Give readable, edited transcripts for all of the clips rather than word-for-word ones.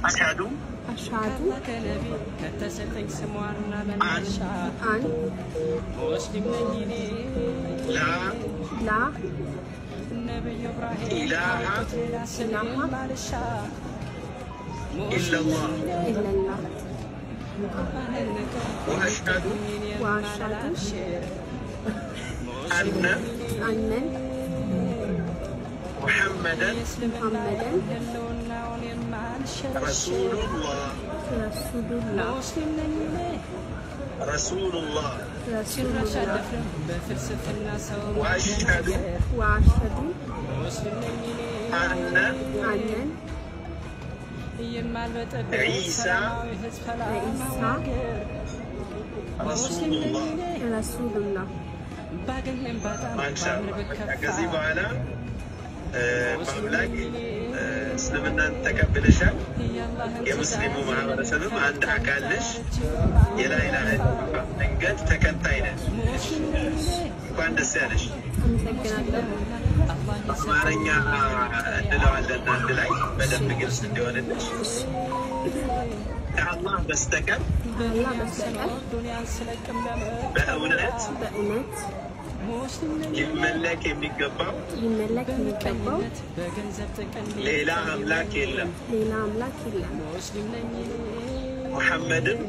أشهد أن لا إله إلا الله وأشهد أن محمدا رسول الله وأشهد أن عيسى رسول الله ما شاء الله كذي بعلا مملك اسلمنا تقبلشان يا مسلم محمد سلام عند حكالش يلا إله إلا الله نقد تكنتينا كان دسالش أمارنيا ندلو ندلاي بدل بجلس نديوانش الله بستكن بأونات يملك የሚገባው ሌላ አምላክ የለም ሙሐመድን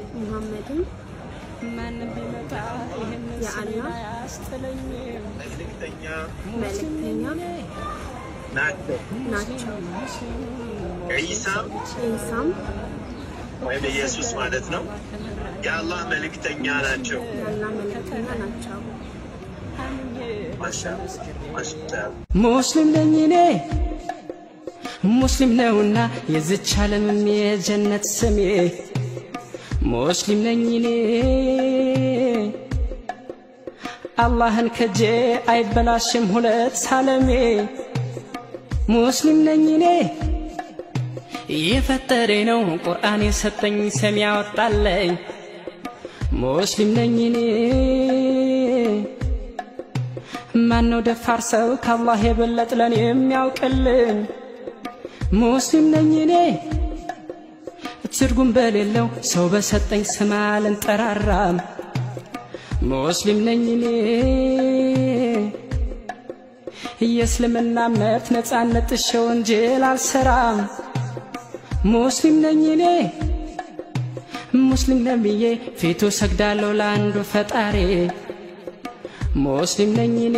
ማንም ቢመጣ ይሄንን ያስተለኝ መልእክተኛ ናቸው ኢሳም ወይም ኢየሱስ ማለት ነው የአላህ መልእክተኛ ናቸው ሙስሊም ነኝ እኔ ሙስሊም ነውና የዚች ዓለም የጀነት ስሜ ሙስሊም ነኝ እኔ አላህን ከጄ አይበላሽም ሁለት ሳለሜ ሙስሊም ነኝ እኔ የፈጠሬ ነው ቁርአን የሰጠኝ ሰሚ ያወጣለኝ ሙስሊም ነኝ እኔ ማነው ደፋር ሰው ከአላህ የበለጠ ለኔ የሚያውቅልኝ ሙስሊም ነኝ እኔ ትርጉም በሌለው ሰው በሰጠኝ ስም አልንጠራራም ሙስሊም ነኝ እኔ የእስልምና እምነት ነፃነት ጥሼው ወንጀል አልሰራም ሙስሊም ነኝ እኔ ሙስሊም ነብዬ ፊቱ ሰግዳለሁ ለአንዱ ፈጣሪ ሙስሊም ነኝ እኔ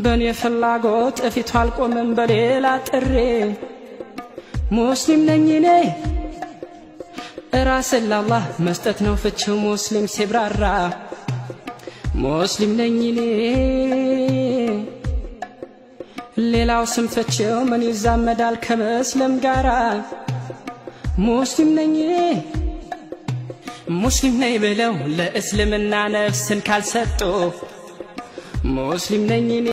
በኔ ፍላጎት ፊቱ አልቆምም በሌላ ጥሪ ሙስሊም ነኝ እኔ ራስን ለአላህ መስጠት ነው ፍቺው ሙስሊም ሲብራራ ሙስሊም ነኝ እኔ ሌላው ስም ፍቺው ምን ይዛመዳል ከመስለም ጋራ ሙስሊም ነኝ እኔ ሙስሊም ነኝ ብለው ለእስልምና ነፍስን ካልሰጡ ሙስሊም ነኝ እኔ